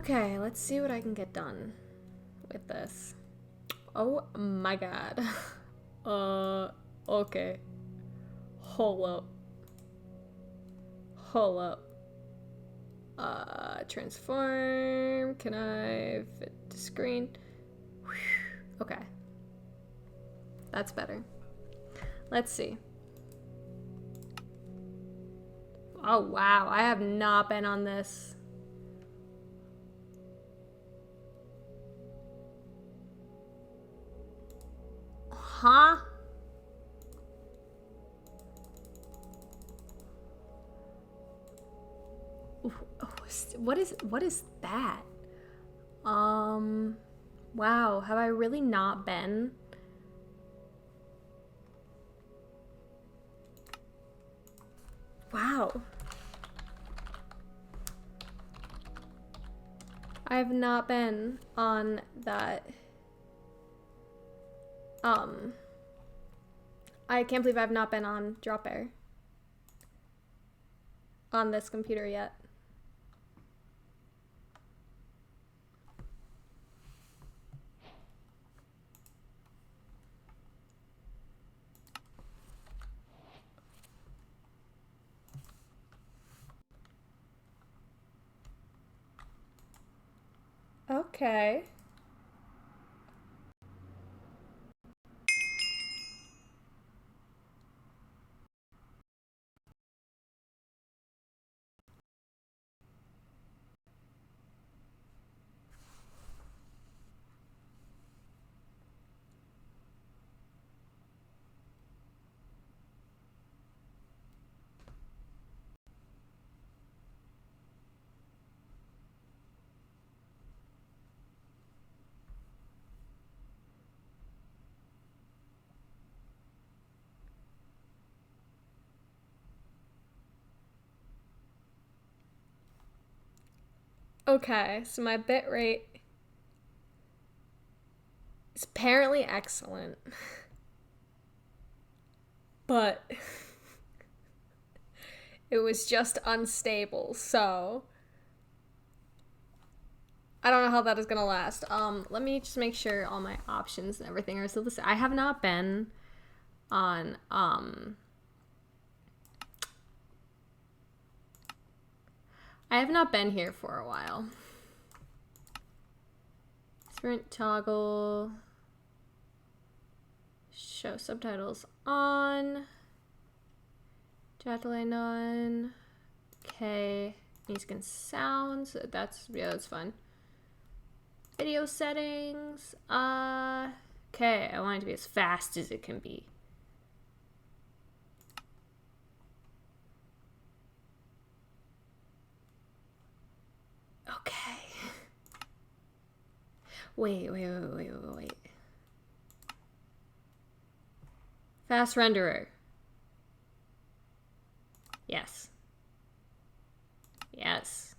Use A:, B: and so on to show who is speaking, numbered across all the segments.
A: Okay, let's see what I can get done with this. Oh my god. Okay. Hold up. Hold up. Transform. Can I fit to screen? Okay. That's better. Let's see. Oh wow, I have not been on this. Huh? What is that? Wow, have I really not been? Wow. I have not been on that. I can't believe I've not been on Dropbear on this computer yet. Okay. Okay, so my bitrate is apparently excellent. But it was just unstable, so I don't know how that is gonna last. Let me just make sure all my options and everything are still the same. I have not been on I have not been here for a while. Sprint toggle. Show subtitles on. Chat delay none. Okay. Music and sounds. That's fun. Video settings. Okay. I want it to be as fast as it can be. Okay. Wait. Fast renderer. Yes. Yes.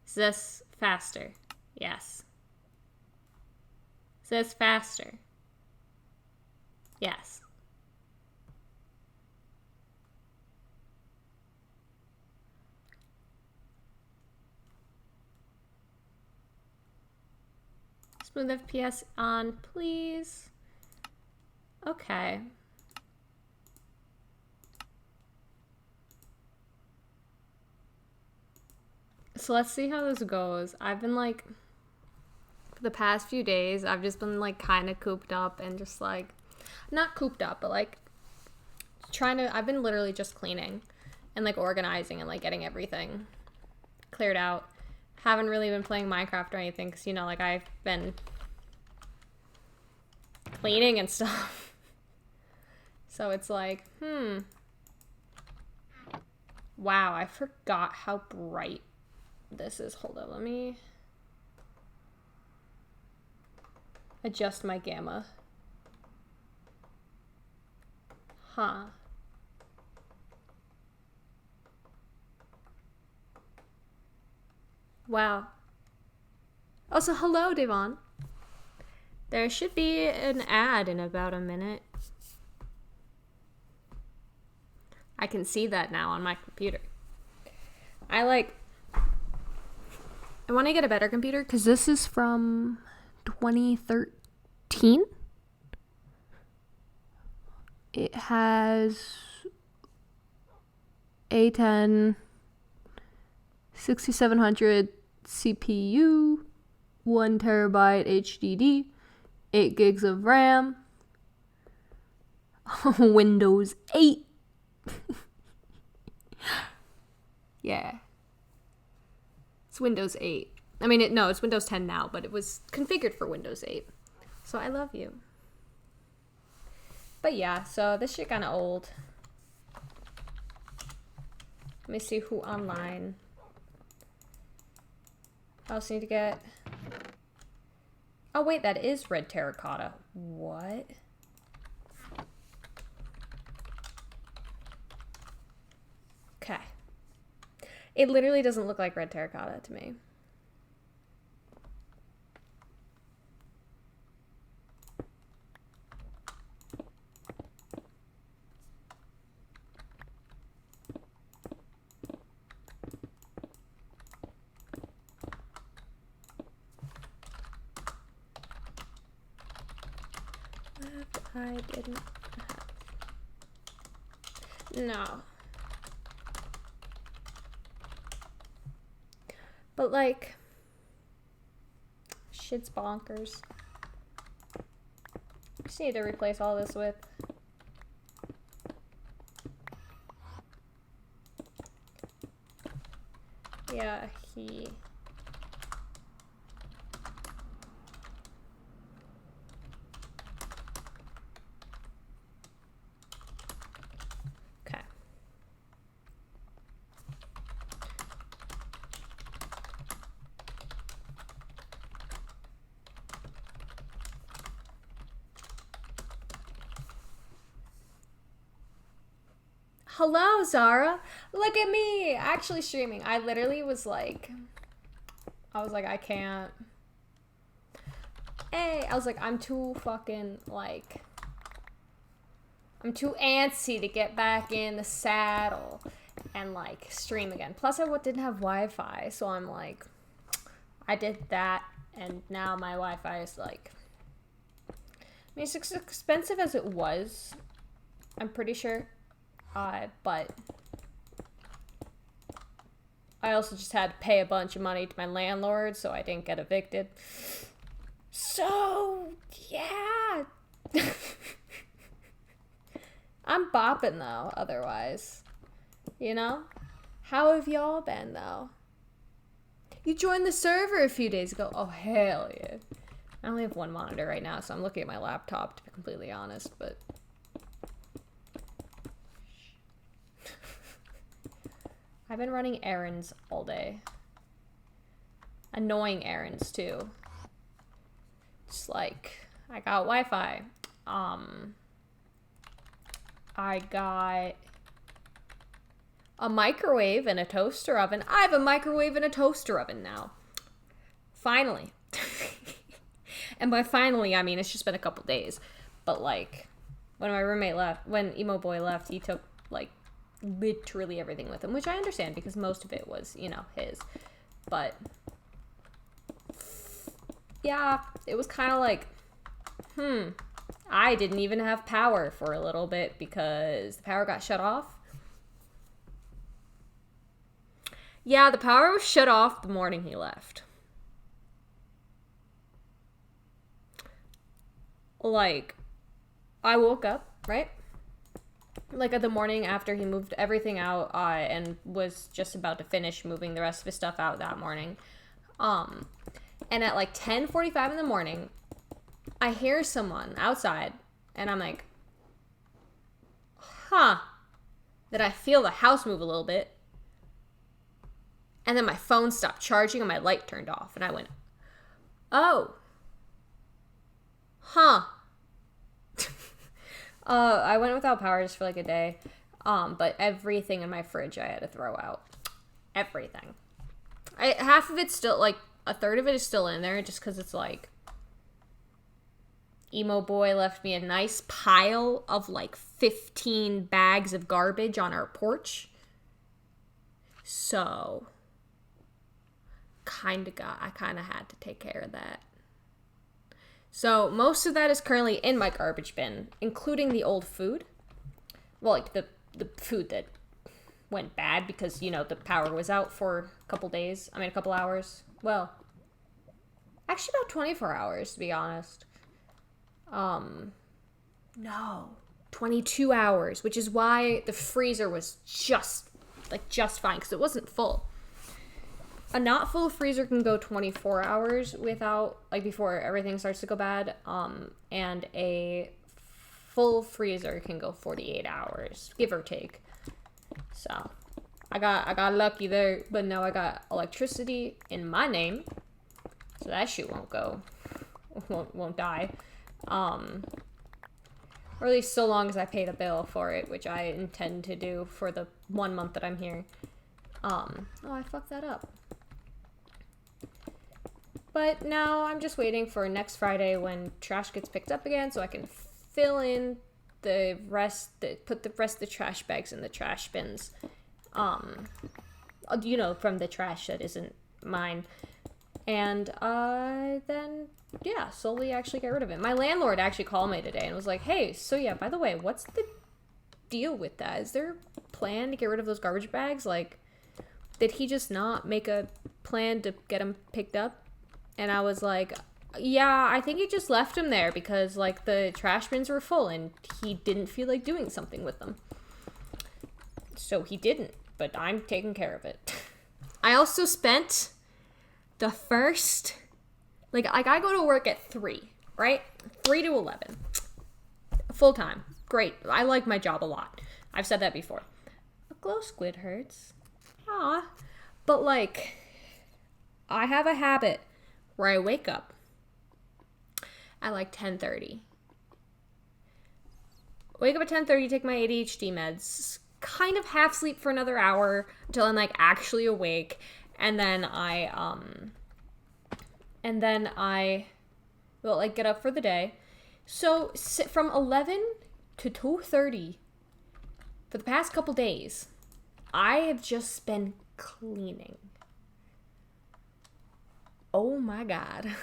A: Is this faster? Yes. Is this faster? Yes. Smooth FPS on, please. Okay. So let's see how this goes. I've been like, for the past few days, I've just been like kind of cooped up and just like, not cooped up, but like I've been literally just cleaning and like organizing and like getting everything cleared out. Haven't really been playing Minecraft or anything because, you know, like I've been cleaning and stuff. So it's like, wow, I forgot how bright this is. Hold on, let me adjust my gamma. Huh. Wow. Also, hello, Devon. There should be an ad in about a minute. I can see that now on my computer. I like I want to get a better computer because this is from 2013. It has A10 6700 CPU, 1 terabyte HDD, 8 gigs of RAM, Windows 8. Yeah. It's Windows 8. I mean, it's Windows 10 now, but it was configured for Windows 8. So I love you. But yeah, so this shit kind of old. Let me see who online. I also need to get... Oh wait, that is red terracotta. What? Okay. It literally doesn't look like red terracotta to me. I didn't have. No. But like, shit's bonkers. Just need to replace all this with. Yeah, he. Okay. Hello, Zara. Look at me actually streaming. I literally was like, I can't. Hey, I was like, I'm too fucking like, I'm too antsy to get back in the saddle and like stream again. Plus, I didn't have Wi-Fi, so I'm like, I did that, and now my Wi-Fi is like, I mean, it's as expensive as it was. I'm pretty sure. But I also just had to pay a bunch of money to my landlord, so I didn't get evicted. So, yeah. I'm bopping, though, otherwise. You know? How have y'all been, though? You joined the server a few days ago. Oh, hell yeah. I only have one monitor right now, so I'm looking at my laptop, to be completely honest, but... I've been running errands all day. Annoying errands, too. Just like, I got Wi-Fi. I got a microwave and a toaster oven. I have a microwave and a toaster oven now. Finally. And by finally, I mean, it's just been a couple days. But, like, when my roommate left, when Emo Boy left, he took, like, literally everything with him, which I understand because most of it was, you know, his. But yeah, it was kind of like, I didn't even have power for a little bit because the power got shut off. Yeah, the power was shut off the morning he left. Like, I woke up, right? Like, at the morning after he moved everything out, and was just about to finish moving the rest of his stuff out that morning. And at, like, 10:45 in the morning, I hear someone outside, and I'm like, huh. Then I feel the house move a little bit. And then my phone stopped charging, and my light turned off, and I went, oh. Huh. I went without power just for like a day. But everything in my fridge I had to throw out. Everything. Half of it's still, like, a third of it is still in there just because it's like, Emo Boy left me a nice pile of like 15 bags of garbage on our porch. So, I kind of had to take care of that. So most of that is currently in my garbage bin, including the old food. Well, like the food that went bad because, you know, the power was out for a couple hours. Well, actually about 24 hours, to be honest. No, 22 hours, which is why the freezer was just fine, because it wasn't full. A not full freezer can go 24 hours without, like, before everything starts to go bad, and a full freezer can go 48 hours, give or take. So, I got lucky there, but now I got electricity in my name, so that shit won't die. Or at least so long as I pay the bill for it, which I intend to do for the 1 month that I'm here. Oh, I fucked that up. But now I'm just waiting for next Friday when trash gets picked up again so I can fill in put the rest of the trash bags in the trash bins. You know, from the trash that isn't mine. And then, yeah, slowly actually get rid of it. My landlord actually called me today and was like, hey, so yeah, by the way, what's the deal with that? Is there a plan to get rid of those garbage bags? Like, did he just not make a plan to get them picked up? And I was like, yeah, I think he just left them there because, like, the trash bins were full and he didn't feel like doing something with them. So he didn't, but I'm taking care of it. I also spent the first, like I go to work at 3, right? 3 to 11. Full time. Great. I like my job a lot. I've said that before. A glow squid hurts. Aw. But, like, I have a habit where I wake up at like 10:30. Wake up at 10:30, take my ADHD meds, kind of half sleep for another hour until I'm, like, actually awake, and then I will, like, get up for the day. So from 11 to 2:30 for the past couple days, I have just been cleaning. Oh my god.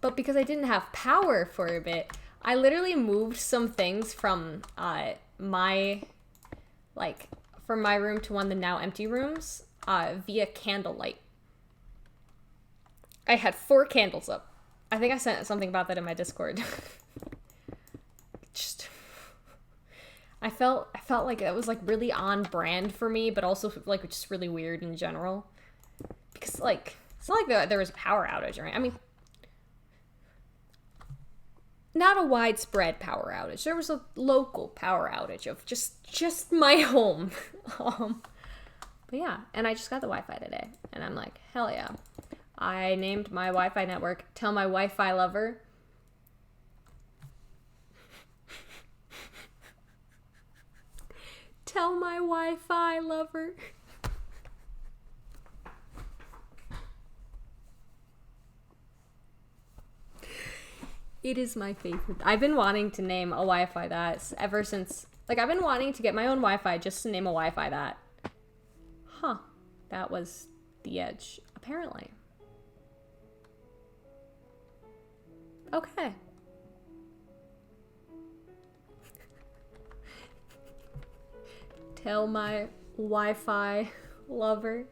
A: But because I didn't have power for a bit, I literally moved some things from my room to one of the now empty rooms via candlelight. I had 4 candles up. I think I sent something about that in my Discord. I felt like that was, like, really on brand for me, but also, like, just really weird in general. Because, like, it's not like there was a power outage, right? I mean, not a widespread power outage. There was a local power outage of just my home. But yeah, and I just got the Wi-Fi today, and I'm like, hell yeah. I named my Wi-Fi network Tell My Wi-Fi Lover. Tell My Wi-Fi Lover. It is my favorite. I've been wanting to name a Wi-Fi that ever since, like, I've been wanting to get my own Wi-Fi just to name a Wi-Fi that. Huh. That was the edge, apparently. Okay. Tell My Wi-Fi Lover.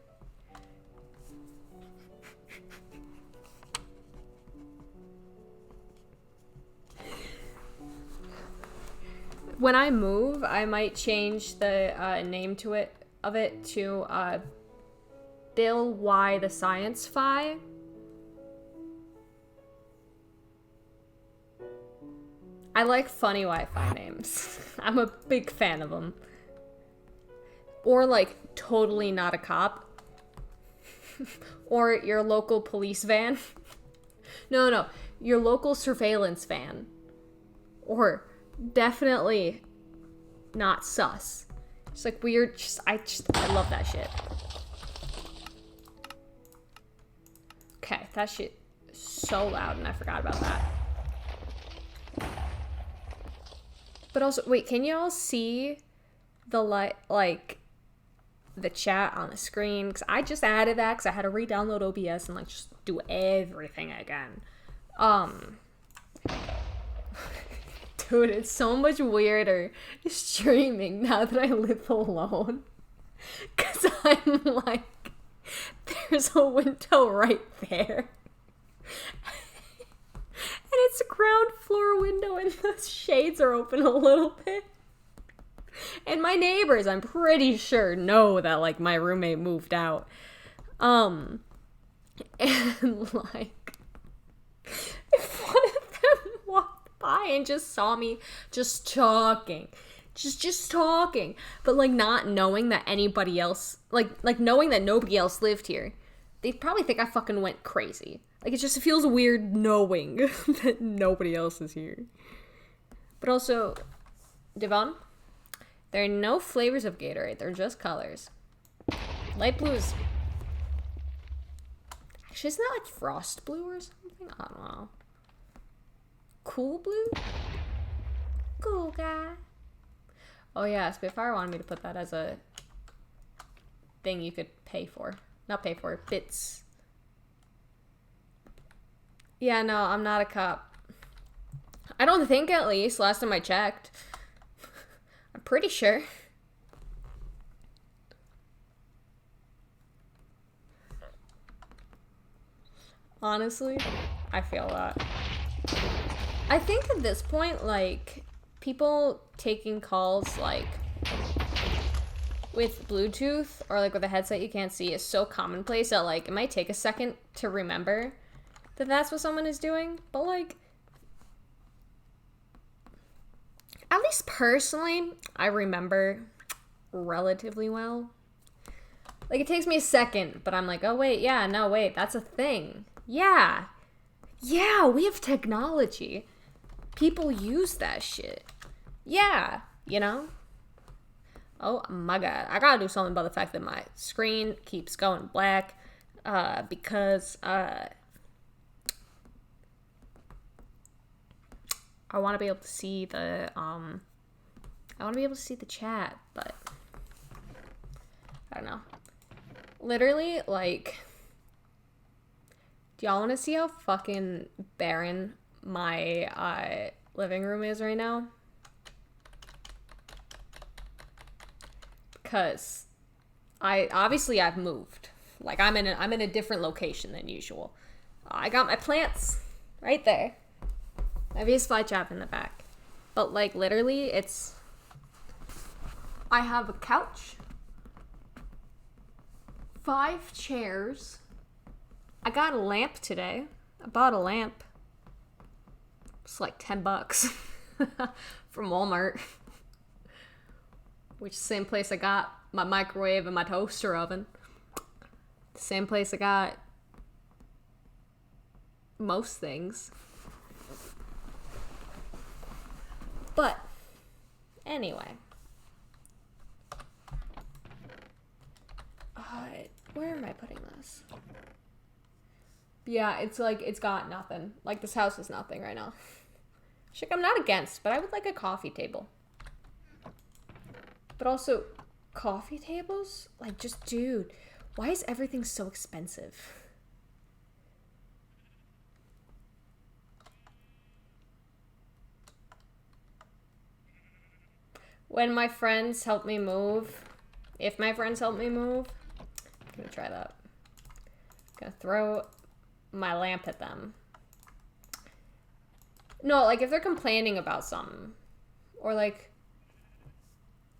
A: When I move, I might change the name to it to Bill Y the Science Fi. I like funny Wi-Fi names. I'm a big fan of them. Or, like, Totally Not a Cop. Or your local police van. No. Your local surveillance van. Or Definitely Not Sus. It's like weird. I love that shit. Okay, that shit is so loud and I forgot about that. But also, wait, can y'all see the light, like, the chat on the screen because I just added that because I had to re-download OBS and like just do everything again. Dude, it's so much weirder streaming now that I live alone. Because I'm like, there's a window right there. And it's a ground floor window and the shades are open a little bit. And my neighbors, I'm pretty sure, know that, like, my roommate moved out. And, like, if one of them walked by and just saw me just talking, just talking, but, like, not knowing that anybody else, like, knowing that nobody else lived here, they'd probably think I fucking went crazy. Like, it just feels weird knowing that nobody else is here. But also, Devon, there are no flavors of Gatorade. They're just colors. Light blue is... Actually, isn't that like frost blue or something? I don't know. Cool blue? Cool guy. Oh yeah, Spitfire wanted me to put that as a thing you could pay for. Not pay for, bits. Yeah, no, I'm not a cop. I don't think, at least, last time I checked. I'm pretty sure. Honestly, I feel that. I think at this point, like, people taking calls, like, with Bluetooth or, like, with a headset you can't see is so commonplace that, like, it might take a second to remember that that's what someone is doing. But, like, at least personally, I remember relatively well. Like, it takes me a second, but I'm like, oh, wait, yeah, no, wait, that's a thing. Yeah. Yeah, we have technology. People use that shit. Yeah, you know? Oh, my God. I gotta do something about the fact that my screen keeps going black, because, I want to be able to see the, I want to be able to see the chat, but I don't know. Literally, like, do y'all want to see how fucking barren my, living room is right now? Because I've moved. Like, I'm in a different location than usual. I got my plants right there. My vase fly trap in the back. But, like, literally, I have a couch, 5 chairs. I got a lamp today. I bought a lamp. It's like $10 from Walmart. Which is the same place I got my microwave and my toaster oven. The same place I got most things. But, anyway. Where am I putting this? Yeah, it's like, it's got nothing. Like, this house is nothing right now. Shit, I'm not against, but I would like a coffee table. But also, coffee tables? Like, just, dude, why is everything so expensive? When my friends help me move, if my friends help me move, I'm gonna try that. I'm gonna throw my lamp at them. No, like, if they're complaining about something, or, like,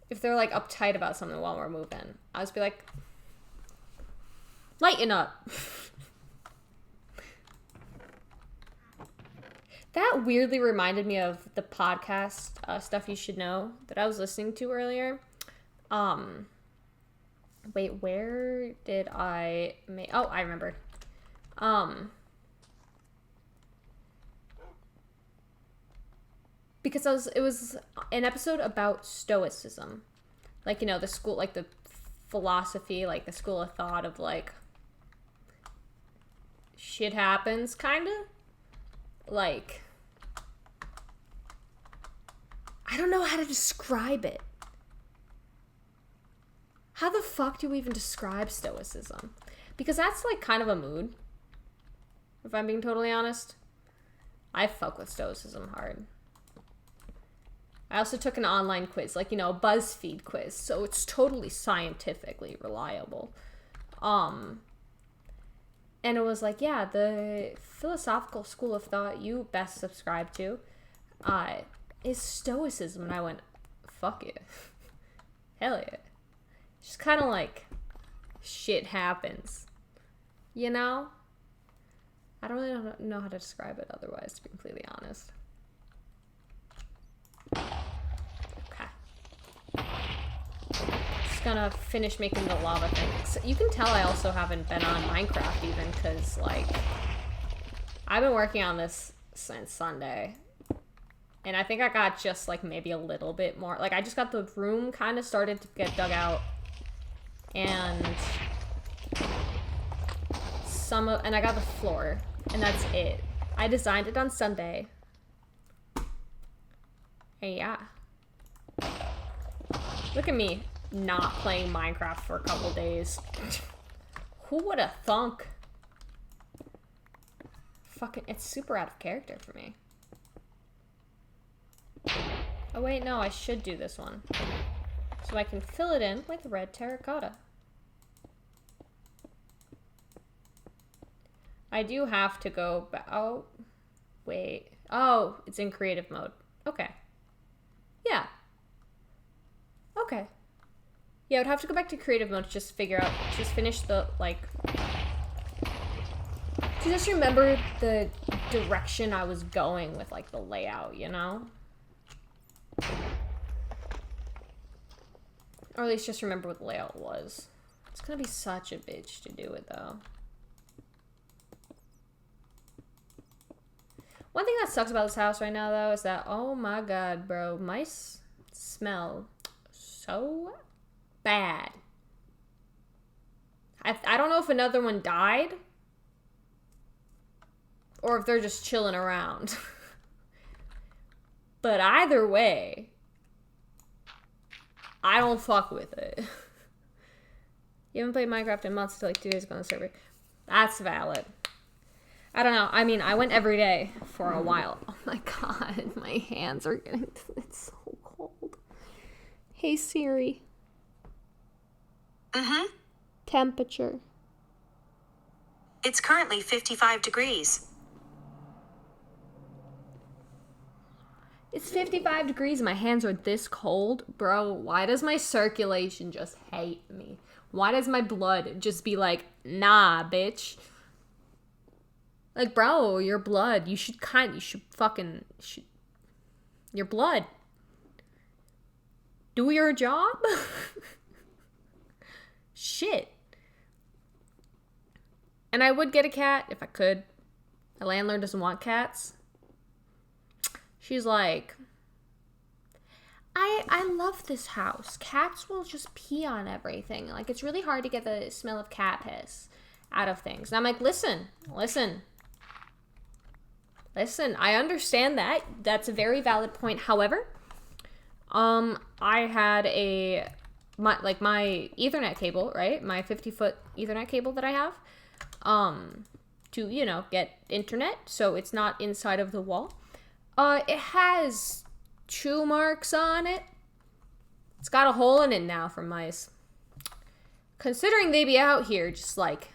A: if they're, like, uptight about something while we're moving, I'll just be like, lighten up. That weirdly reminded me of the podcast, Stuff You Should Know, that I was listening to earlier. Wait, where did I make... Oh, I remember. Because it was an episode about Stoicism. Like, you know, the school, like, the philosophy, like, the school of thought of, like, shit happens, kind of. Like, I don't know how to describe it. How the fuck do you even describe stoicism? Because that's like kind of a mood. If I'm being totally honest. I fuck with stoicism hard. I also took an online quiz, like, you know, a BuzzFeed quiz, so it's totally scientifically reliable. And it was like, yeah, the philosophical school of thought you best subscribe to is stoicism. And I went, fuck it. Hell yeah. Just kind of like, shit happens. You know? I don't really know how to describe it otherwise, to be completely honest. Okay. Just gonna finish making the lava thing. So you can tell I also haven't been on Minecraft even, because, like, I've been working on this since Sunday. And I think I got just, like, maybe a little bit more. Like, I just got the room kind of started to get dug out. And and I got the floor. And that's it. I designed it on Sunday. And yeah. Look at me not playing Minecraft for a couple days. Who would have thunk? Fucking, it's super out of character for me. Oh wait, no, I should do this one. So I can fill it in with red terracotta. I do have to go back. Oh, wait. Oh, it's in creative mode. Okay. Yeah. Okay. Yeah, I would have to go back to creative mode to just figure out, just finish the, like, to just remember the direction I was going with, like, the layout, you know? Or at least just remember what the layout was. It's gonna be such a bitch to do it, though. One thing that sucks about this house right now, though, is that, oh my god, bro, mice smell so bad. I don't know if another one died, or if they're just chilling around. But either way, I don't fuck with it. You haven't played Minecraft in months until like 2 days ago on the server. That's valid. I don't know. I mean, I went every day for a while. Oh my god, my hands are getting... It's so cold. Hey, Siri.
B: Mm-hmm.
A: Temperature.
B: It's currently 55 degrees.
A: It's 55 degrees. My hands are this cold. Bro, why does my circulation just hate me? Why does my blood just be like, nah, bitch? Like, bro, your blood, your blood. Do your job? Shit. And I would get a cat if I could. My landlord doesn't want cats. She's like, I love this house. Cats will just pee on everything. Like, it's really hard to get the smell of cat piss out of things. And I'm like, listen, I understand that. That's a very valid point. However, I had my Ethernet cable, right? My 50-foot Ethernet cable that I have, to, you know, get internet, so it's not inside of the wall. It has chew marks on it. It's got a hole in it now from mice. Considering they be out here just like...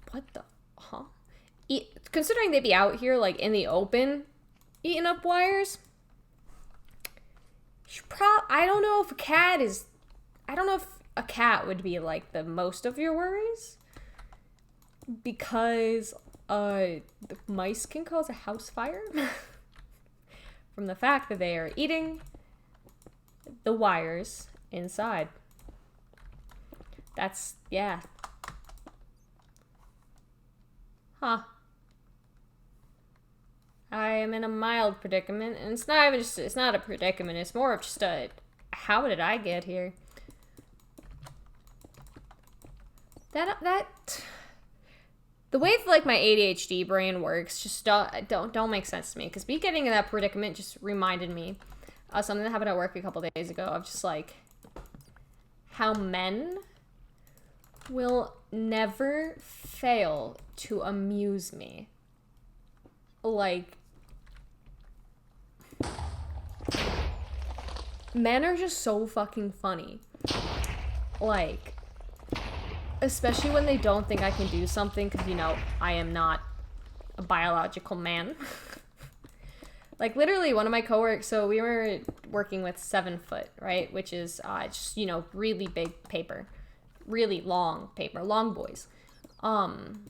A: What the... Huh? Considering they be out here like in the open eating up wires... I don't know if a cat is... I don't know if a cat would be like the most of your worries. Because... the mice can cause a house fire from the fact that they are eating the wires inside. That's, yeah. Huh. I am in a mild predicament, and it's not even just, it's not a predicament, it's more of just a, how did I get here? The way that, like, my ADHD brain works just don't make sense to me. Because me getting in that predicament just reminded me something that happened at work a couple days ago of just like how men will never fail to amuse me. Like, men are just so fucking funny. Like, especially when they don't think I can do something, because, you know, I am not a biological man. Like, literally, one of my coworkers, so we were working with 7 foot, right? Which is just, you know, really big paper. Really long paper. Long boys. And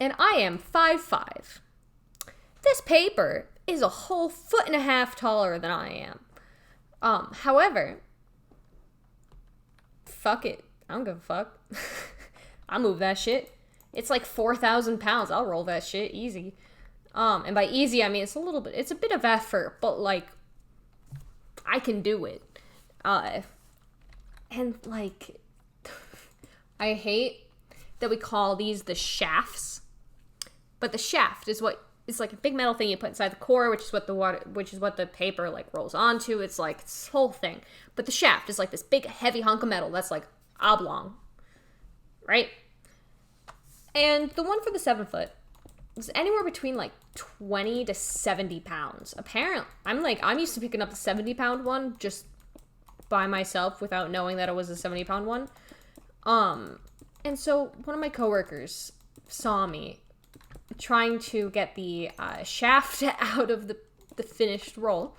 A: I am 5'5". This paper is a whole 1.5 feet taller than I am. However, fuck it. I don't give a fuck. I'll move that shit. It's like 4,000 pounds. I'll roll that shit easy. And by easy, I mean it's a bit of effort, but like, I can do it. And like, I hate that we call these the shafts, but the shaft is what, it's like a big metal thing you put inside the core, which is what the paper like rolls onto. It's like this whole thing. But the shaft is like this big heavy hunk of metal that's like oblong, right? And the one for the 7 foot was anywhere between like 20 to 70 pounds. Apparently, I'm used to picking up the 70-pound one just by myself without knowing that it was a 70-pound one. And so one of my coworkers saw me trying to get the shaft out of the finished roll.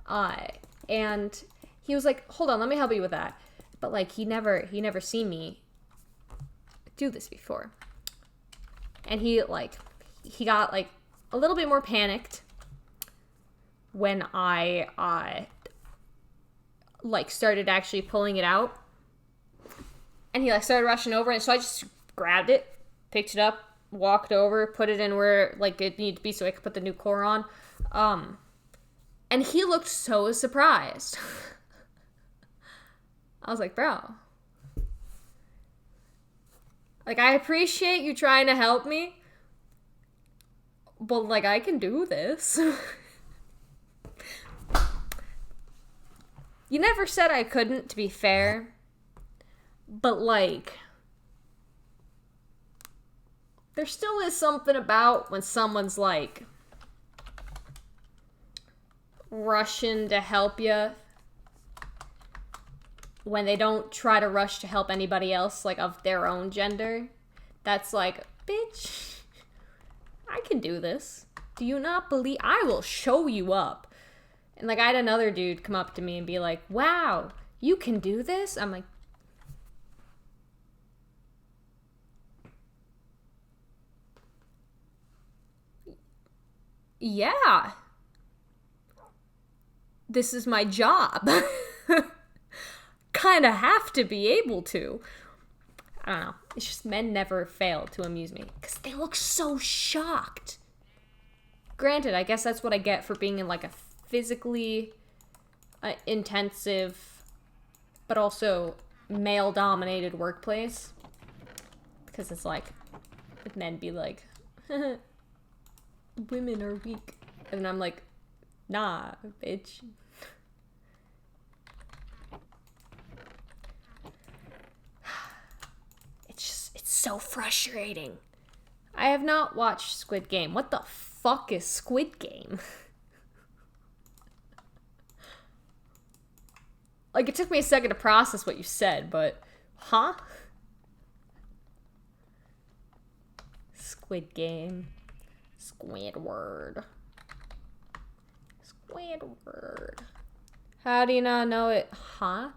A: And he was like, hold on, let me help you with that. But like, he never seen me do this before. And he got like a little bit more panicked when I like started actually pulling it out. And he like started rushing over, and so I just grabbed it, picked it up, walked over, put it in where like it needed to be so I could put the new core on. And he looked so surprised. I was like, bro, like, I appreciate you trying to help me, but like, I can do this. You never said I couldn't, to be fair. But like, there still is something about when someone's like rushing to help you when they don't try to rush to help anybody else like of their own gender. That's like, bitch, I can do this. Do you not believe? I will show you up. And like, I had another dude come up to me and be like, wow, you can do this? I'm like, yeah, this is my job. Kind of have to be able to. I don't know. It's just men never fail to amuse me because they look so shocked. Granted, I guess that's what I get for being in like a physically intensive but also male-dominated workplace. Because it's like, men be like, women are weak. And I'm like, nah, bitch. It's so frustrating. I have not watched Squid Game. What the fuck is Squid Game? Like, it took me a second to process what you said, but, huh? Squid Game. Squidward. Squidward. How do you not know it? Huh?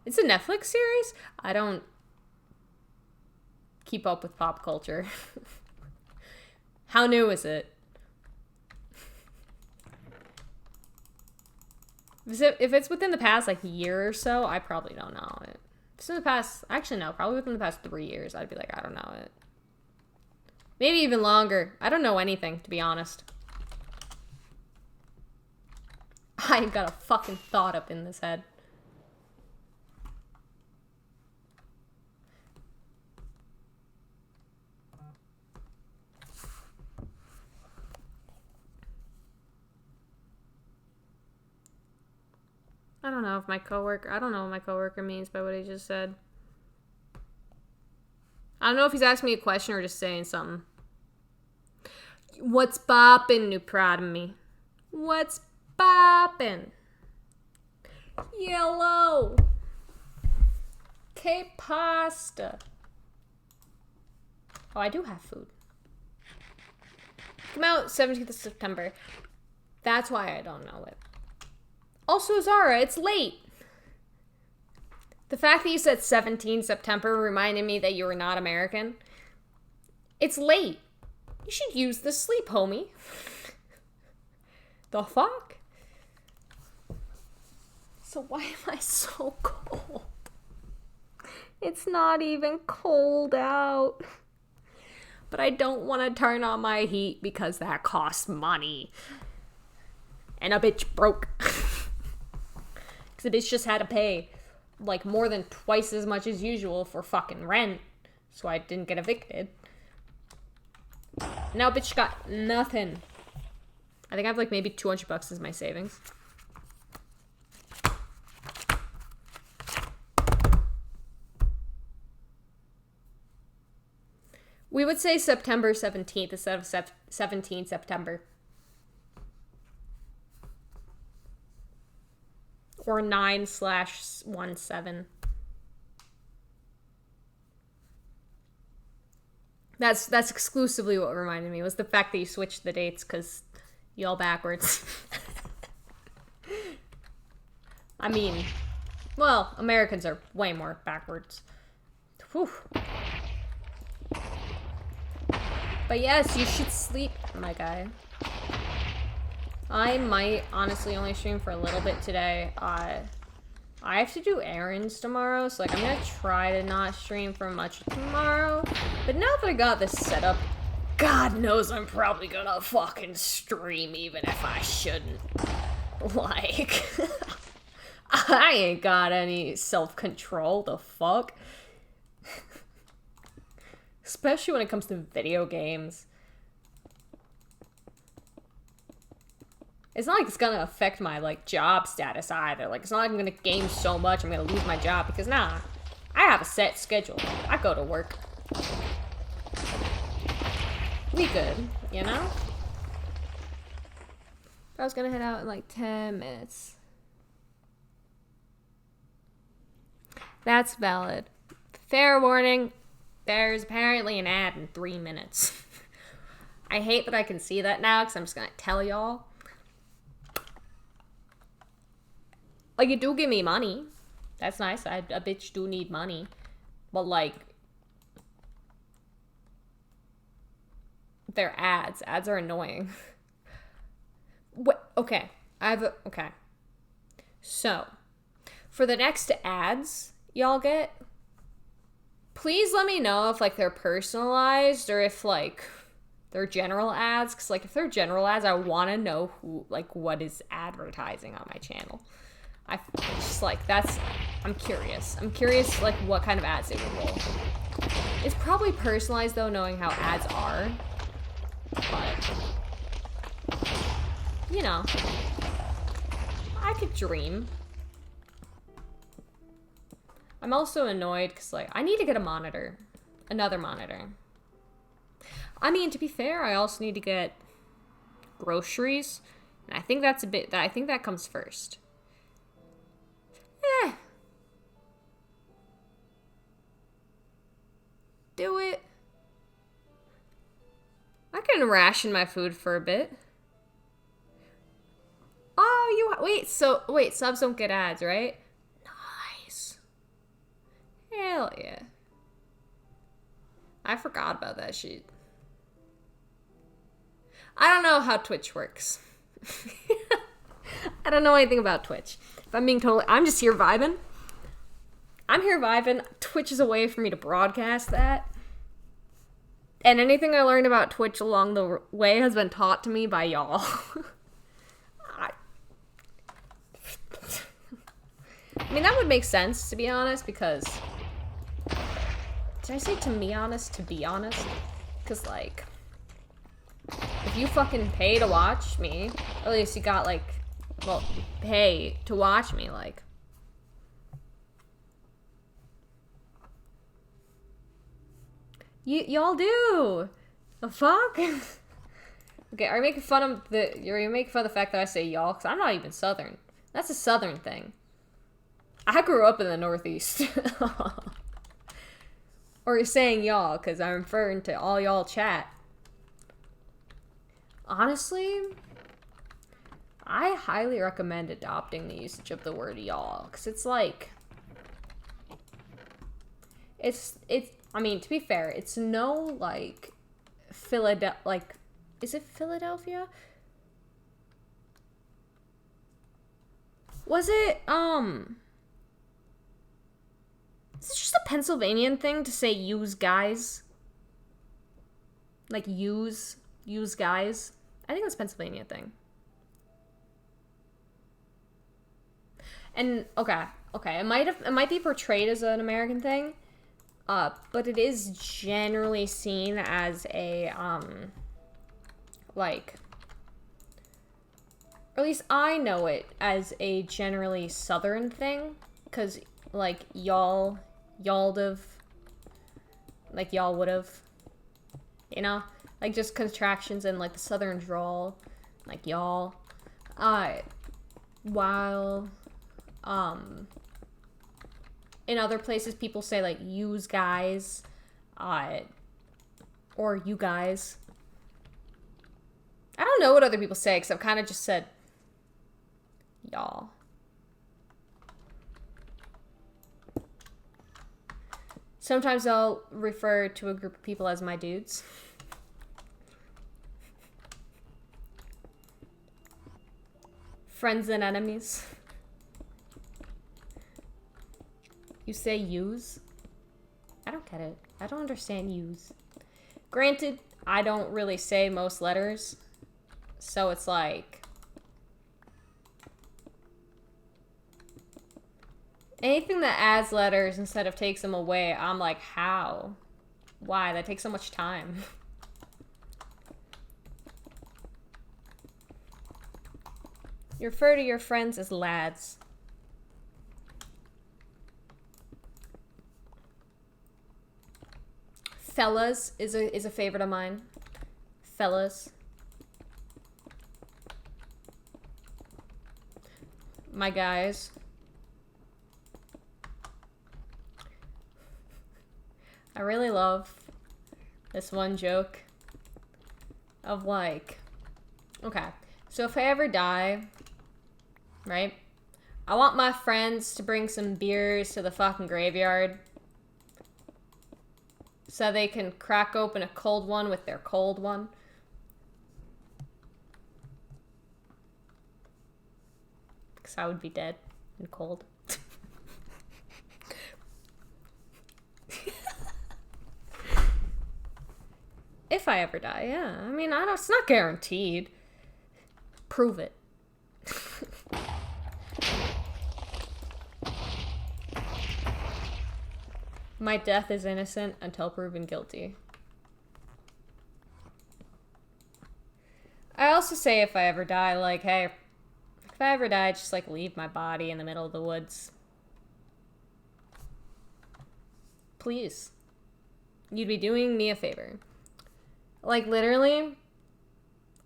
A: It's a Netflix series? I don't keep up with pop culture. How new is it? If it's within the past, like, year or so, I probably don't know it. If it's in the past, actually, no, probably within the past 3 years, I'd be like, I don't know it. Maybe even longer. I don't know anything, to be honest. I got a fucking thought up in this head. I don't know if my coworker, I don't know what my coworker means by what he just said. I don't know if he's asking me a question or just saying something. What's boppin', new proud of me? What's boppin'? Yellow. Que pasta. Oh, I do have food. Come out 17th of September. That's why I don't know it. Also, Zara, it's late. The fact that you said 17 September reminded me that you were not American. It's late. You should use the sleep, homie. The fuck? So why am I so cold? It's not even cold out. But I don't want to turn on my heat because that costs money. And a bitch broke. Because the bitch just had to pay like more than twice as much as usual for fucking rent. So I didn't get evicted. Now bitch got nothing. I think I have like maybe $200 as my savings. We would say September 17th instead of 17 September. Or 9/17. That's exclusively what reminded me, was the fact that you switched the dates, because y'all backwards. I mean, well, Americans are way more backwards. Whew. But yes, you should sleep, my guy. I might honestly only stream for a little bit today. I have to do errands tomorrow, so like I'm gonna try to not stream for much tomorrow. But now that I got this set up, God knows I'm probably gonna fucking stream even if I shouldn't. Like, I ain't got any self-control, the fuck? Especially when it comes to video games. It's not like it's gonna affect my, like, job status either. Like, it's not like I'm gonna game so much I'm gonna lose my job, because, nah. I have a set schedule. I go to work. We good, you know? I was gonna head out in, like, 10 minutes. That's valid. Fair warning. There's apparently an ad in 3 minutes. I hate that I can see that now, because I'm just gonna tell y'all. Like, it do give me money. That's nice. A bitch do need money. But, like, they're ads. Ads are annoying. What? Okay. Okay. So, for the next ads y'all get, please let me know if, like, they're personalized or if, like, they're general ads. Because, like, if they're general ads, I want to know who, like, what is advertising on my channel. I just, like, I'm curious. I'm curious, like, what kind of ads they would roll. It's probably personalized, though, knowing how ads are. But, you know, I could dream. I'm also annoyed because, like, I need to get a monitor. Another monitor. I mean, to be fair, I also need to get groceries. And I think I think that comes first. Do it. I can ration my food for a bit. Oh, wait, subs don't get ads, right? Nice. Hell yeah. I forgot about that shit. I don't know how Twitch works. I don't know anything about Twitch. If I'm being I'm just here vibing. I'm here vibing. Twitch is a way for me to broadcast that. And anything I learned about Twitch along the way has been taught to me by y'all. I mean, that would make sense, to be honest, because... Did I say to be honest? Because, like... If you fucking pay to watch me, at least you got, like, well, pay to watch me, like. Y'all do. The fuck? Okay, are you making fun of the fact that I say y'all? Because I'm not even Southern. That's a Southern thing. I grew up in the Northeast. Or you're saying y'all because I'm referring to all y'all chat. Honestly, I highly recommend adopting the usage of the word y'all because it's like it's I mean, to be fair, it's no like Philadelphia, like, is it Philadelphia? Was it is it just a Pennsylvanian thing to say use guys? Like use guys? I think it's a Pennsylvania thing. And okay, it might be portrayed as an American thing, but it is generally seen as a like, or at least I know it as a generally Southern thing, because like y'all'd've, like y'all would've, you know, like just contractions in like the Southern drawl, like y'all, while in other places people say like use guys, or you guys. I don't know what other people say because I've kind of just said y'all. Sometimes I'll refer to a group of people as my dudes. Friends and enemies. You say use? I don't get it. I don't understand use. Granted, I don't really say most letters, so it's like anything that adds letters instead of takes them away, I'm like, how? Why? That takes so much time. You refer to your friends as lads. Fellas is a favorite of mine. Fellas. My guys. I really love this one joke of like, okay, so if I ever die, right, I want my friends to bring some beers to the fucking graveyard so they can crack open a cold one with their cold one. Because I would be dead and cold. If I ever die, yeah. I mean, it's not guaranteed. Prove it. My death is innocent until proven guilty. I also say if I ever die, like, hey, if I ever die, just like leave my body in the middle of the woods. Please. You'd be doing me a favor. Like, literally,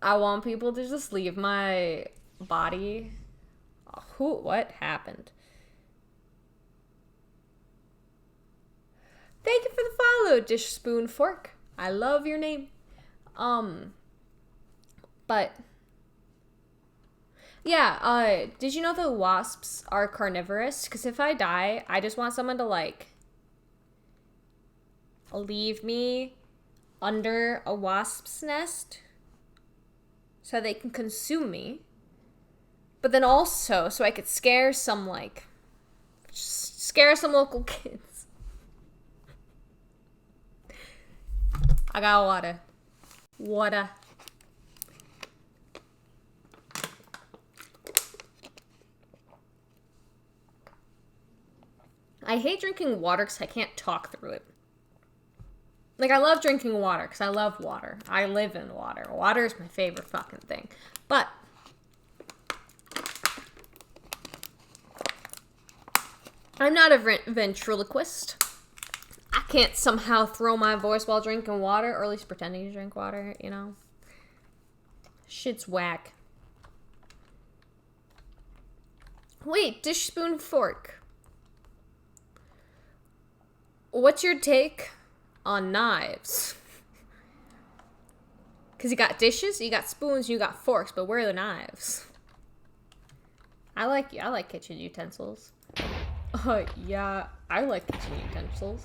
A: I want people to just leave my body. What happened? Thank you for the follow, Dish Spoon Fork. I love your name. But yeah, did you know that wasps are carnivorous? Because if I die, I just want someone to like leave me under a wasp's nest so they can consume me, but then also so I could scare some local kids. I got water. I hate drinking water because I can't talk through it. Like, I love drinking water because I love water. I live in water. Water is my favorite fucking thing. But I'm not a ventriloquist. I can't somehow throw my voice while drinking water, or at least pretending to drink water, you know? Shit's whack. Wait, dish, spoon, fork. What's your take on knives? Because you got dishes, you got spoons, you got forks, but where are the knives? I like kitchen utensils. Yeah, I like kitchen utensils.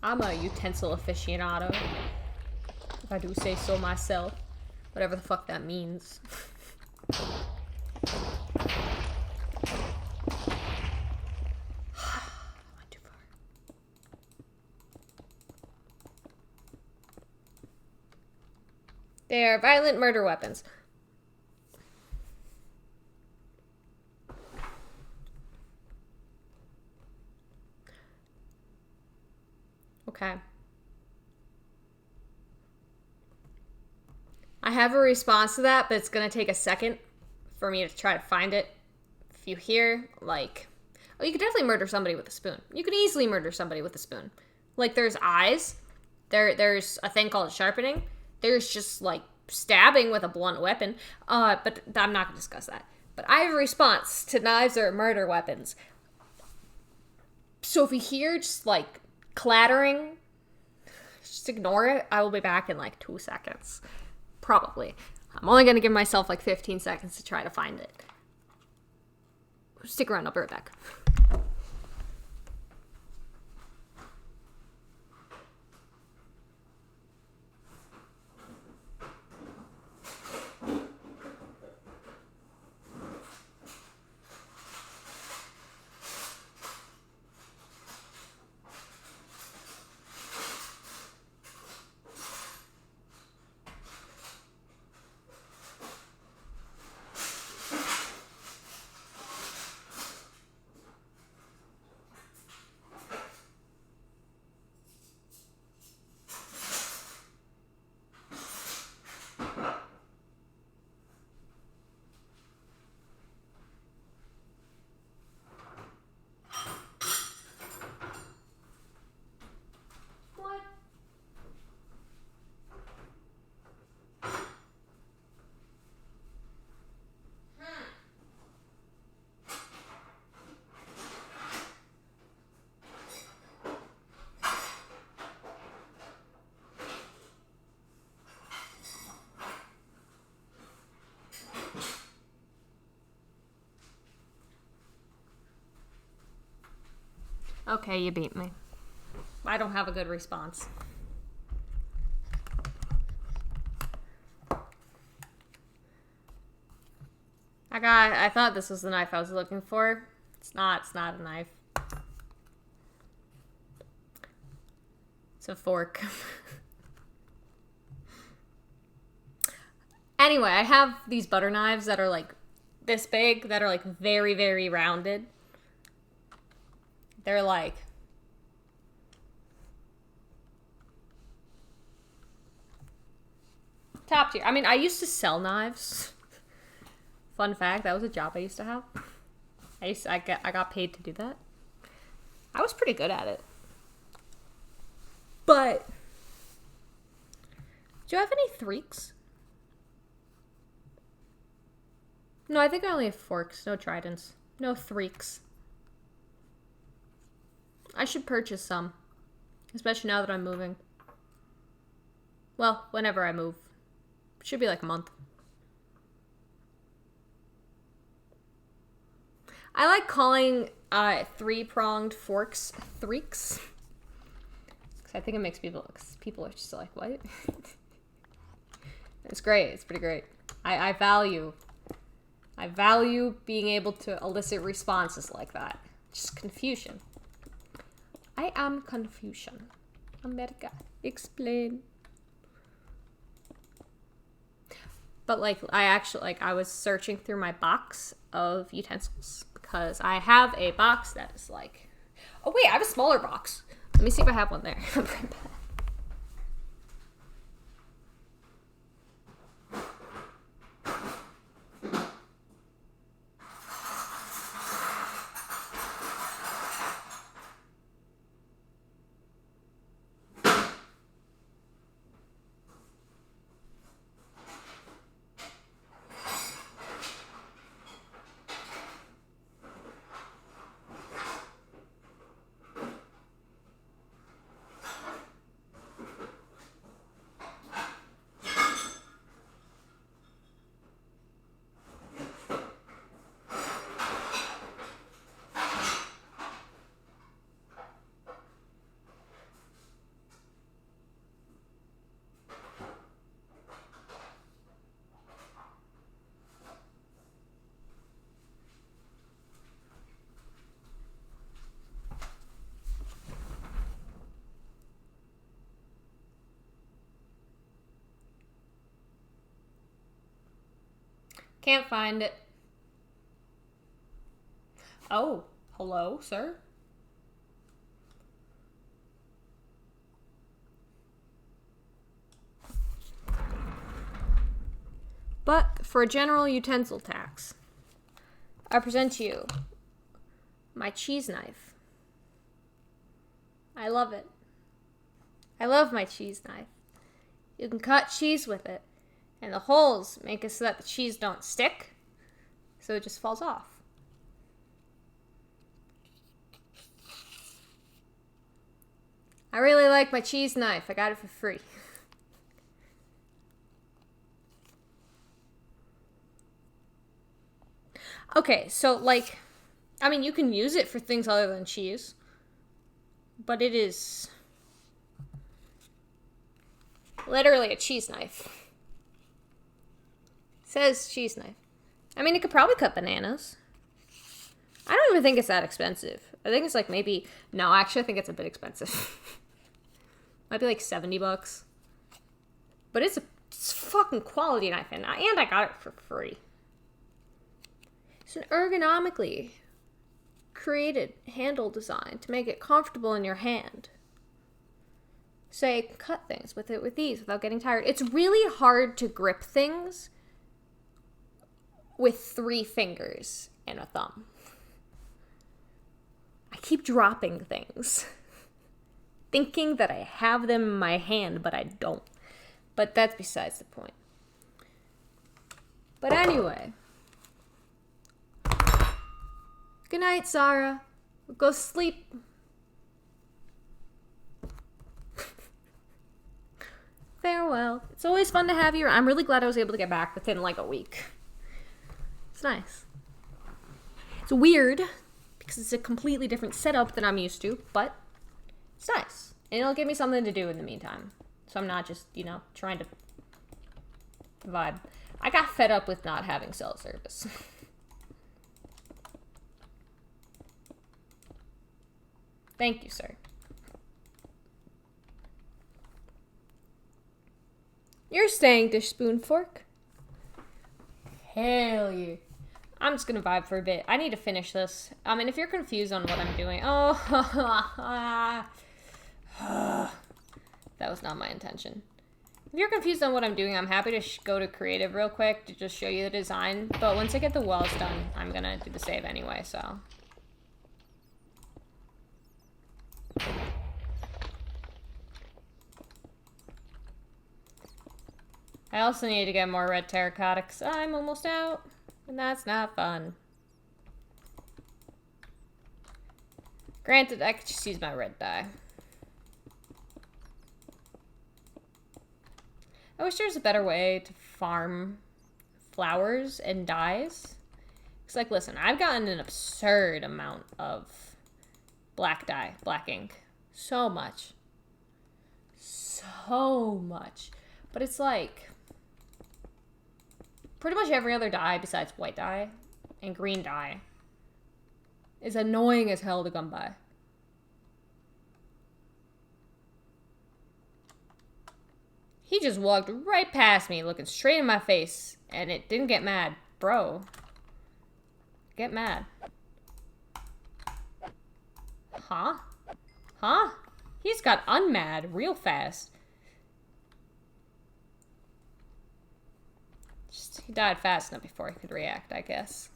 A: I'm a utensil aficionado, if I do say so myself. Whatever the fuck that means. Went too far. They are violent murder weapons. Okay. I have a response to that, but it's gonna take a second for me to try to find it. If you hear, like... Oh, you could definitely murder somebody with a spoon. You could easily murder somebody with a spoon. Like, there's eyes. There's a thing called sharpening. There's just, like, stabbing with a blunt weapon. But I'm not gonna discuss that. But I have a response to knives or murder weapons. So if you hear just, like, clattering, just ignore it. I will be back in, like, 2 seconds. Probably. I'm only gonna give myself, like, 15 seconds to try to find it. Stick around, I'll be right back. Okay, you beat me. I don't have a good response. I thought this was the knife I was looking for. It's not a knife. It's a fork. Anyway, I have these butter knives that are like this big, that are like very, very rounded. They're like top tier. I mean, I used to sell knives. Fun fact, that was a job I used to have. I got paid to do that. I was pretty good at it. But do you have any threeks? No, I think I only have forks, no tridents, no threeks. I should purchase some, especially now that I'm moving. Well, whenever I move. Should be like a month. I like calling three-pronged forks threeks. Because I think it makes people are just like, what? It's great. It's pretty great. I value being able to elicit responses like that. Just confusion. I am confusion. America, explain. But like, I was searching through my box of utensils because I have a box that is like, oh wait, I have a smaller box. Let me see if I have one there. I'll be right back. Can't find it. Oh, hello, sir? But for a general utensil tax, I present to you my cheese knife. I love it. I love my cheese knife. You can cut cheese with it, and the holes make it so that the cheese don't stick, so it just falls off. I really like my cheese knife. I got it for free. Okay, so, like, I mean, you can use it for things other than cheese, but it is literally a cheese knife. It says cheese knife. I mean, it could probably cut bananas. I don't even think it's that expensive. I think it's like maybe, no, actually I think it's a bit expensive. Might be like $70. But it's a fucking quality knife, and I got it for free. It's an ergonomically created handle design to make it comfortable in your hand. So you can cut things with it with ease without getting tired. It's really hard to grip things with 3 fingers and a thumb. I keep dropping things, thinking that I have them in my hand, but I don't. But that's besides the point. But anyway. Good night, Sarah. Go sleep. Farewell. It's always fun to have you. I'm really glad I was able to get back within like a week. It's nice. It's weird because it's a completely different setup than I'm used to, but it's nice. And it'll give me something to do in the meantime. So I'm not just, trying to vibe. I got fed up with not having cell service. Thank you, sir. You're staying, dish, spoon, fork? Hell yeah. I'm just gonna vibe for a bit. I need to finish this. And if you're confused on what I'm doing, that was not my intention. If you're confused on what I'm doing, I'm happy to go to creative real quick to just show you the design. But once I get the wells done, I'm gonna do the save anyway, so. I also need to get more red terracotta because I'm almost out, and that's not fun. Granted, I could just use my red dye. I wish there was a better way to farm flowers and dyes. Because, like, listen, I've gotten an absurd amount of black dye, black ink. So much. So much. But it's like pretty much every other dye besides white dye and green dye is annoying as hell to come by. He just walked right past me looking straight in my face and it didn't get mad. Bro. Get mad. Huh? Huh? He's got unmad real fast. Just, he died fast enough before he could react, I guess.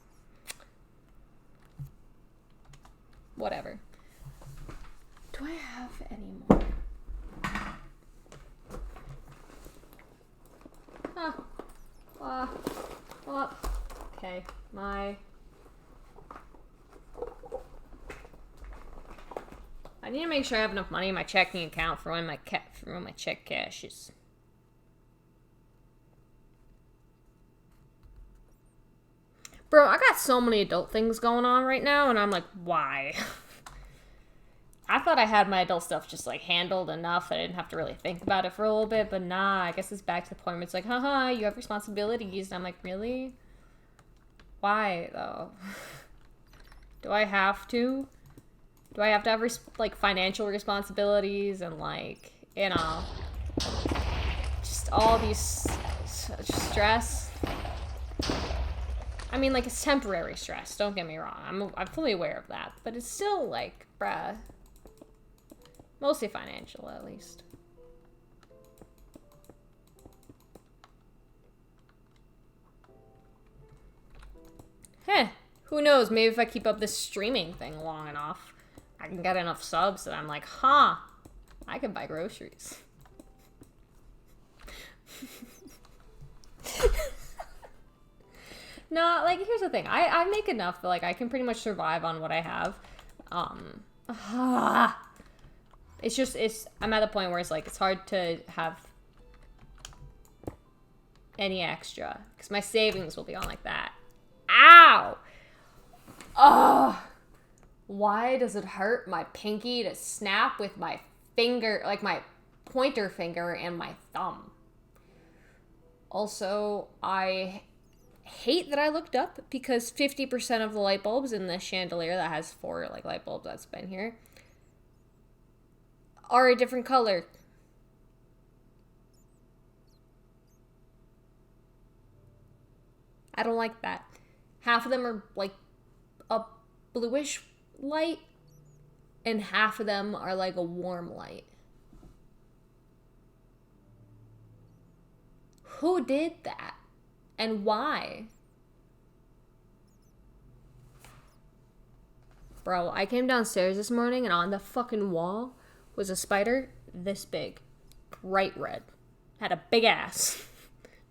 A: Whatever. Do I have any more? Okay, I need to make sure I have enough money in my checking account for when my check cashes. Bro, I got so many adult things going on right now, and I'm like, why? I thought I had my adult stuff just, like, handled enough that I didn't have to really think about it for a little bit, but nah, I guess it's back to the point where it's like, haha, you have responsibilities, and I'm like, really? Why, though? Do I have to? Do I have to have, like, financial responsibilities and, like, just all these stress? I mean, like, it's temporary stress, don't get me wrong. I'm fully aware of that. But it's still, like, bruh. Mostly financial, at least. Heh. Who knows? Maybe if I keep up this streaming thing long enough, I can get enough subs that I'm like, huh, I can buy groceries. No, like, here's the thing. I make enough that, like, I can pretty much survive on what I have. It's just, I'm at the point where it's, like, it's hard to have any extra. Because my savings will be on, like, that. Ow! Oh! Why does it hurt my pinky to snap with my finger, like, my pointer finger and my thumb? Also, I hate that I looked up because 50% of the light bulbs in this chandelier that has 4 like light bulbs that's been here are a different color. I don't like that. Half of them are like a bluish light and half of them are like a warm light. Who did that? And why? Bro, I came downstairs this morning and on the fucking wall was a spider this big. Bright red. Had a big ass.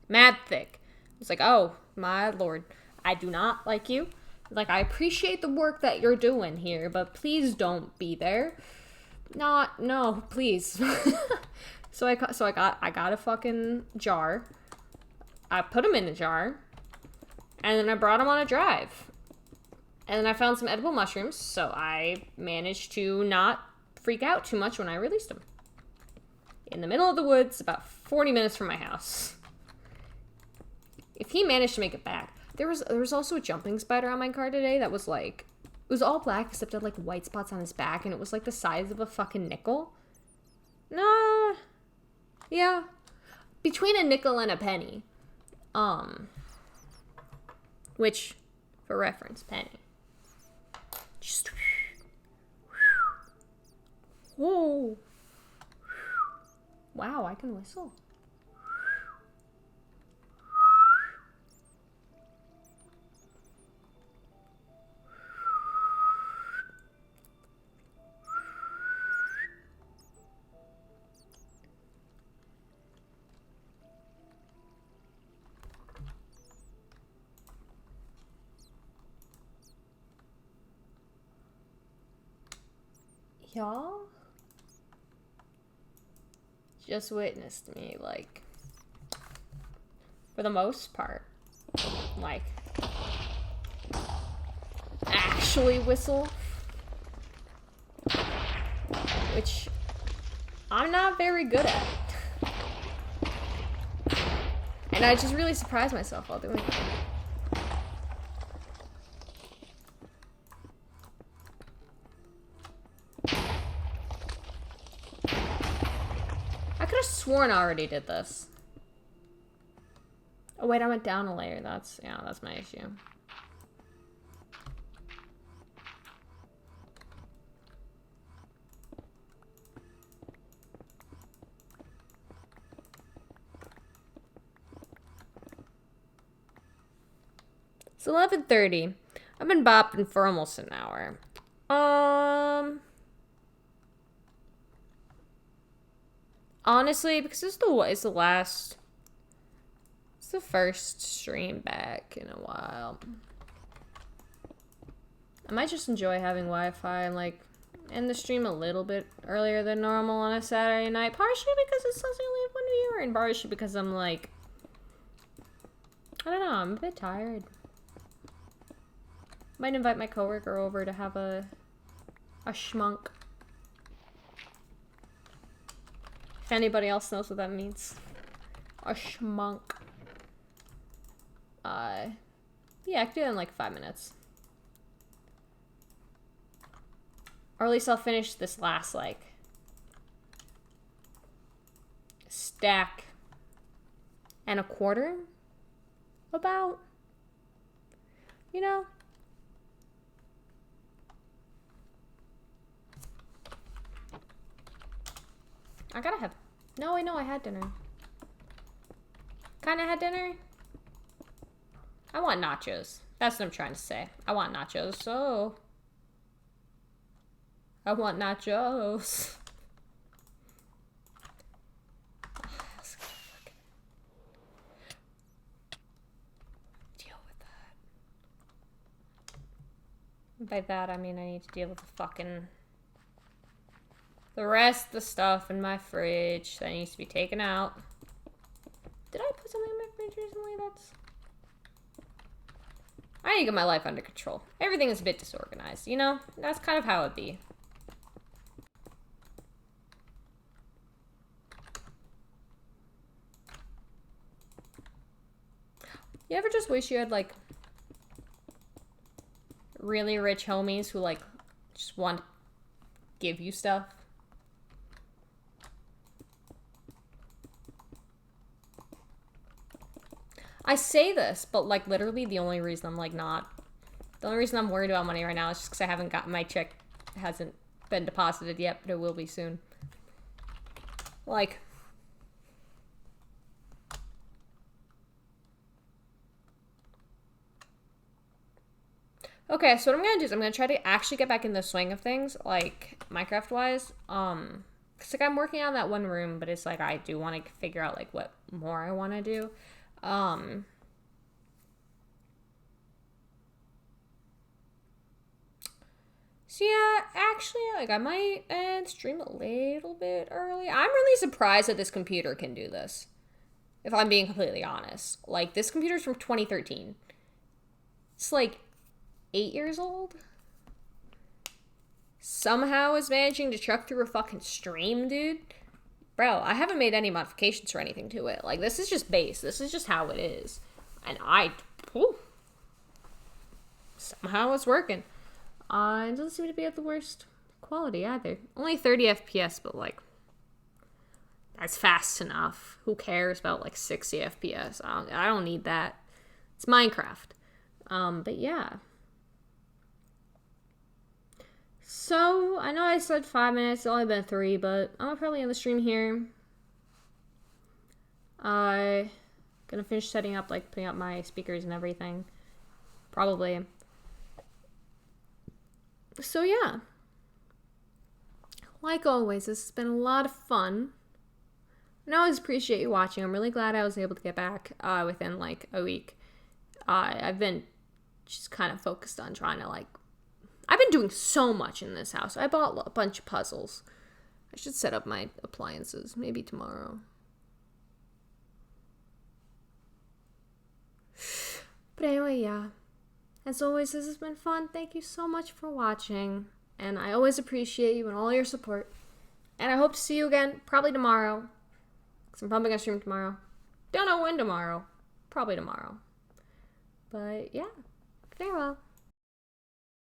A: Mad thick. It's like, oh, my lord. I do not like you. Like, I appreciate the work that you're doing here, but please don't be there. No, please. So I got a fucking jar. I put them in a jar, and then I brought them on a drive. And then I found some edible mushrooms, so I managed to not freak out too much when I released them. In the middle of the woods, about 40 minutes from my house. If he managed to make it back. There was also a jumping spider on my car today that was like, it was all black except it had like white spots on his back, and it was like the size of a fucking nickel. Nah. Yeah. Between a nickel and a penny. Which, for reference, penny. Just, whoa. Wow, I can whistle. Y'all just witnessed me, like, for the most part, like, actually whistle, which I'm not very good at. And I just really surprised myself while doing it. I could have sworn I already did this. Oh wait, I went down a layer. That's my issue. It's 11:30. I've been bopping for almost an hour. Honestly, because it's the first stream back in a while. I might just enjoy having Wi-Fi and like end the stream a little bit earlier than normal on a Saturday night. Partially because it's only have one viewer, and partially because I'm like, I don't know, I'm a bit tired. Might invite my coworker over to have a schmunk. If anybody else knows what that means. A schmunk. Yeah, I can do it in like 5 minutes. Or at least I'll finish this last, like, stack and a quarter, about. You know? I gotta have... No, I know I had dinner. Kinda had dinner? I want nachos. That's what I'm trying to say. I want nachos, so... I want nachos. Deal with that. By that, I mean I need to deal with the fucking... The rest of the stuff in my fridge that needs to be taken out. Did I put something in my fridge recently that's... I need to get my life under control. Everything is a bit disorganized, you know? That's kind of how it be. You ever just wish you had, like, really rich homies who, like, just want to give you stuff? I say this, but, like, literally the only reason I'm, like, not... The only reason I'm worried about money right now is just because I haven't gotten my check. It hasn't been deposited yet, but it will be soon. Like... Okay, so what I'm gonna do is I'm gonna try to actually get back in the swing of things, like, Minecraft-wise. Because, like, I'm working on that one room, but it's, like, I do want to figure out, like, what more I want to do. So yeah, actually, like, I might stream a little bit early. I'm really surprised that this computer can do this, if I'm being completely honest. Like, this computer's from 2013. It's, like, 8 years old? Somehow is managing to truck through a fucking stream, dude. Bro, I haven't made any modifications or anything to it. Like, this is just base. This is just how it is. And somehow it's working. It doesn't seem to be at the worst quality either. Only 30 FPS, but, like, that's fast enough. Who cares about, like, 60 FPS? I don't need that. It's Minecraft. But yeah. So, I know I said 5 minutes, it's only been 3, but I'm probably end the stream here. Gonna finish setting up, like, putting up my speakers and everything. Probably. So, yeah. Like always, this has been a lot of fun. And I always appreciate you watching. I'm really glad I was able to get back within, like, a week. I've been just kind of focused on trying to, like, I've been doing so much in this house. I bought a bunch of puzzles. I should set up my appliances. Maybe tomorrow. But anyway, yeah. As always, this has been fun. Thank you so much for watching. And I always appreciate you and all your support. And I hope to see you again, probably tomorrow. Because I'm probably going to stream tomorrow. Don't know when tomorrow. Probably tomorrow. But yeah, farewell.